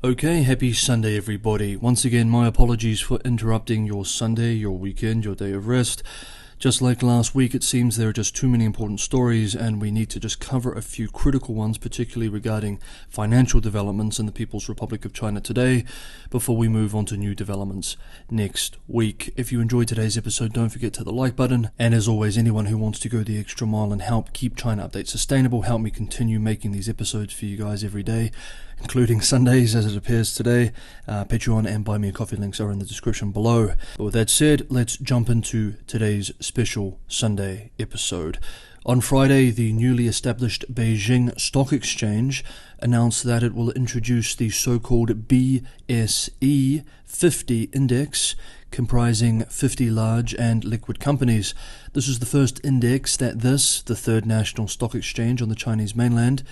Okay, happy Sunday everybody. Once again, my apologies for interrupting your Sunday, your weekend, your day of rest. Just like last week, it seems there are just too many important stories and we need to just cover a few critical ones, particularly regarding financial developments in the People's Republic of China today, before we move on to new developments next week. If you enjoyed today's episode, don't forget to hit the like button. And as always, anyone who wants to go the extra mile and help keep China Update sustainable, help me continue making these episodes for you guys every day, including Sundays as it appears today. Patreon and Buy Me a Coffee links are in the description below. But with that said, let's jump into today's special Sunday episode. On Friday, the newly established Beijing Stock Exchange announced that it will introduce the so-called BSE 50 index, comprising 50 large and liquid companies. This is the first index that the third national stock exchange on the Chinese mainland,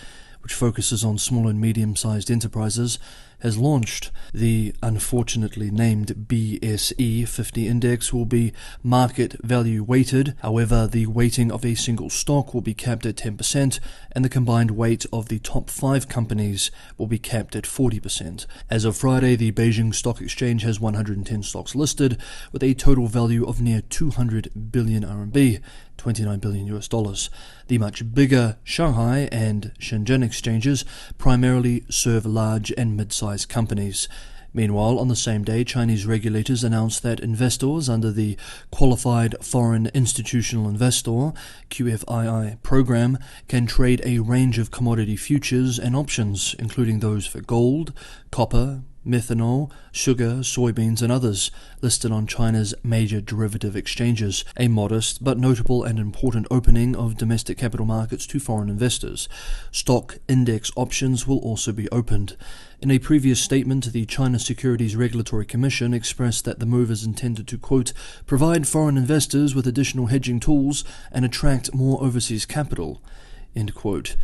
which focuses on small and medium-sized enterprises, has launched. The unfortunately named BSE 50 index will be market value weighted. However, the weighting of a single stock will be capped at 10%, and the combined weight of the top 5 companies will be capped at 40%. As of Friday, the Beijing Stock Exchange has 110 stocks listed, with a total value of near 200 billion RMB, $29 billion US. The much bigger Shanghai and Shenzhen exchanges primarily serve large and mid-sized companies. Meanwhile, on the same day, Chinese regulators announced that investors under the Qualified Foreign Institutional Investor (QFII) program can trade a range of commodity futures and options, including those for gold, copper, methanol, sugar, soybeans and others, listed on China's major derivative exchanges, a modest but notable and important opening of domestic capital markets to foreign investors. Stock index options will also be opened. In a previous statement, the China Securities Regulatory Commission expressed that the move is intended to, quote, provide foreign investors with additional hedging tools and attract more overseas capital, end quote.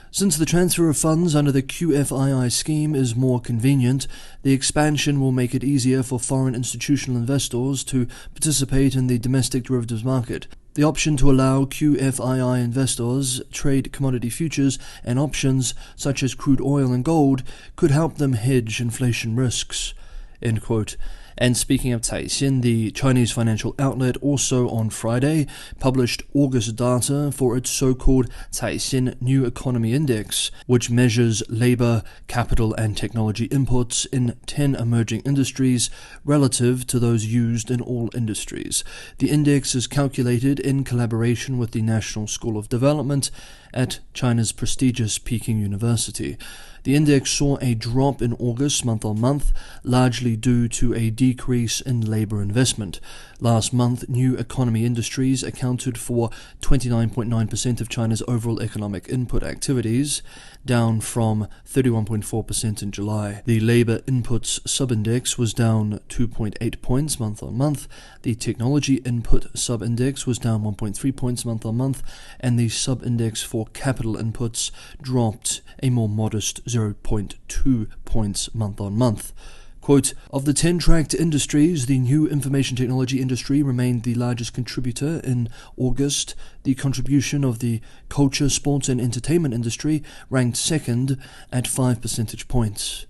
Since the transfer of funds under the QFII scheme is more convenient, the expansion will make it easier for foreign institutional investors to participate in the domestic derivatives market. The option to allow QFII investors trade commodity futures and options such as crude oil and gold could help them hedge inflation risks, end quote. And speaking of Caixin, the Chinese financial outlet also on Friday published August data for its so-called Caixin New Economy Index, which measures labor, capital and technology inputs in 10 emerging industries relative to those used in all industries. The index is calculated in collaboration with the National School of Development at China's prestigious Peking University. The index saw a drop in August month-on-month, largely due to a decrease in labor investment. Last month, new economy industries accounted for 29.9% of China's overall economic input activities, down from 31.4% in July. The labor inputs subindex was down 2.8 points month-on-month. The technology input subindex was down 1.3 points month-on-month, and the subindex for capital inputs dropped a more modest 0.2 points month-on-month. Quote, of the 10 tracked industries, the new information technology industry remained the largest contributor in August. The contribution of the culture, sports and entertainment industry ranked second at 5 percentage points,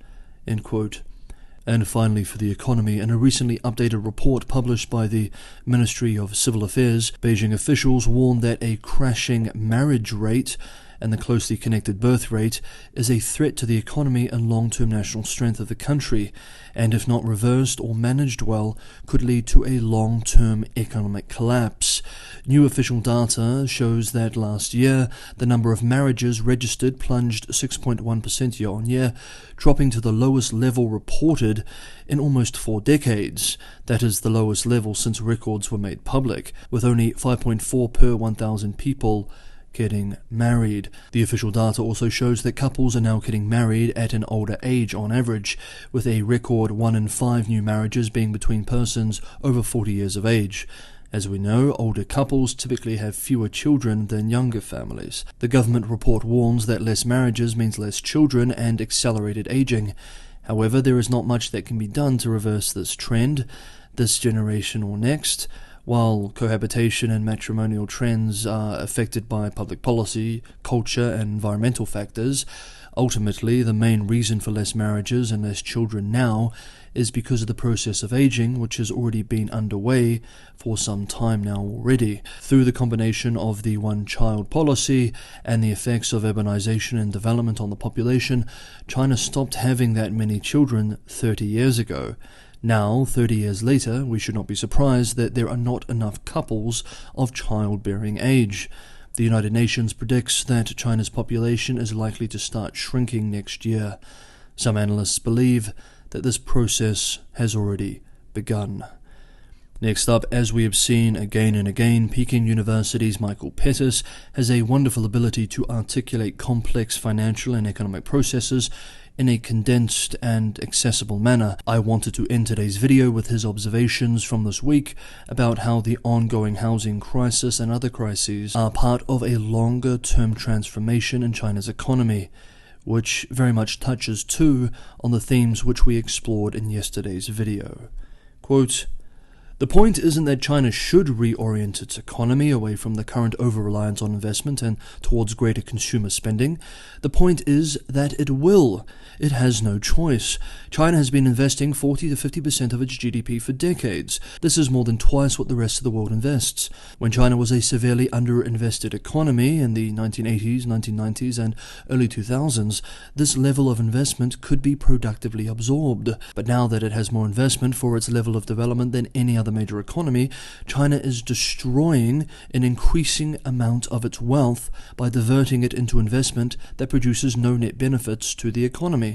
end quote. And finally, for the economy, in a recently updated report published by the Ministry of Civil Affairs, Beijing officials warned that a crashing marriage rate and the closely connected birth rate is a threat to the economy and long-term national strength of the country, and if not reversed or managed well, could lead to a long-term economic collapse. New official data shows that last year, the number of marriages registered plunged 6.1% year-on-year, dropping to the lowest level reported in almost 4 decades. That is the lowest level since records were made public, with only 5.4 per 1,000 people getting married. The official data also shows that couples are now getting married at an older age on average, with a record 1 in 5 new marriages being between persons over 40 years of age. As we know, older couples typically have fewer children than younger families. The government report warns that less marriages means less children and accelerated aging. However, there is not much that can be done to reverse this trend, this generation or next. While cohabitation and matrimonial trends are affected by public policy, culture, and environmental factors, Ultimately, the main reason for less marriages and less children now is because of the process of aging, which has already been underway for some time now already. Through the combination of the one-child policy and the effects of urbanization and development on the population, China stopped having that many children 30 years ago. Now, 30 years later, we should not be surprised that there are not enough couples of childbearing age. The United Nations predicts that China's population is likely to start shrinking next year. Some analysts believe that this process has already begun. Next up, as we have seen again and again, Peking University's Michael Pettis has a wonderful ability to articulate complex financial and economic processes in a condensed and accessible manner. I wanted to end today's video with his observations from this week about how the ongoing housing crisis and other crises are part of a longer-term transformation in China's economy, which very much touches too on the themes which we explored in yesterday's video. Quote, "The point isn't that China should reorient its economy away from the current over-reliance on investment and towards greater consumer spending. The point is that it will. It has no choice. China has been investing 40 to 50% of its GDP for decades. This is more than twice what the rest of the world invests. When China was a severely underinvested economy in the 1980s, 1990s, and early 2000s, this level of investment could be productively absorbed. But now that it has more investment for its level of development than any other major economy, China is destroying an increasing amount of its wealth by diverting it into investment that produces no net benefits to the economy.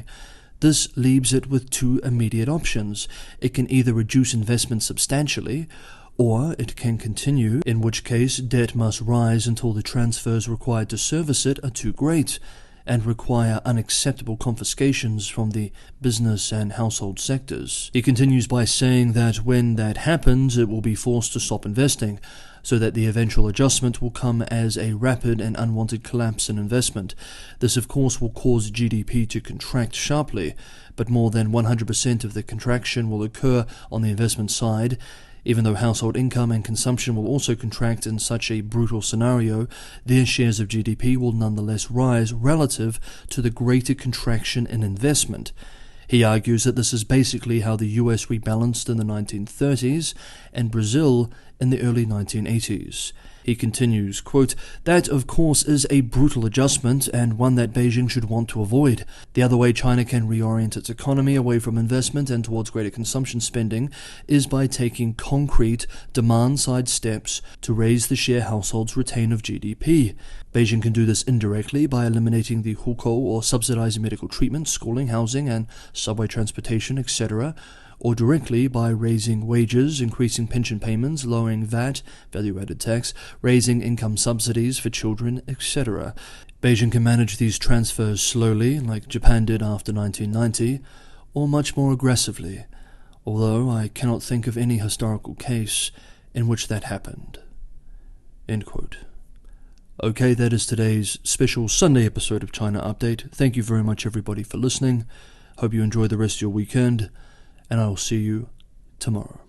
This leaves it with two immediate options. It can either reduce investment substantially, or it can continue, in which case debt must rise until the transfers required to service it are too great, and require unacceptable confiscations from the business and household sectors." He continues by saying that when that happens, it will be forced to stop investing, so that the eventual adjustment will come as a rapid and unwanted collapse in investment. This, of course, will cause GDP to contract sharply, but more than 100% of the contraction will occur on the investment side. Even though household income and consumption will also contract in such a brutal scenario, their shares of GDP will nonetheless rise relative to the greater contraction in investment. He argues that this is basically how the US rebalanced in the 1930s and Brazil in the early 1980s. He continues, quote, "That, of course, is a brutal adjustment and one that Beijing should want to avoid. The other way China can reorient its economy away from investment and towards greater consumption spending is by taking concrete demand-side steps to raise the share households retain of GDP. Beijing can do this indirectly by eliminating the hukou or subsidizing medical treatment, schooling, housing, and subway transportation, etc., or directly by raising wages, increasing pension payments, lowering VAT, value-added tax, raising income subsidies for children, etc. Beijing can manage these transfers slowly, like Japan did after 1990, or much more aggressively, although I cannot think of any historical case in which that happened." End quote. Okay, that is today's special Sunday episode of China Update. Thank you very much, everybody, for listening. Hope you enjoy the rest of your weekend, and I will see you tomorrow.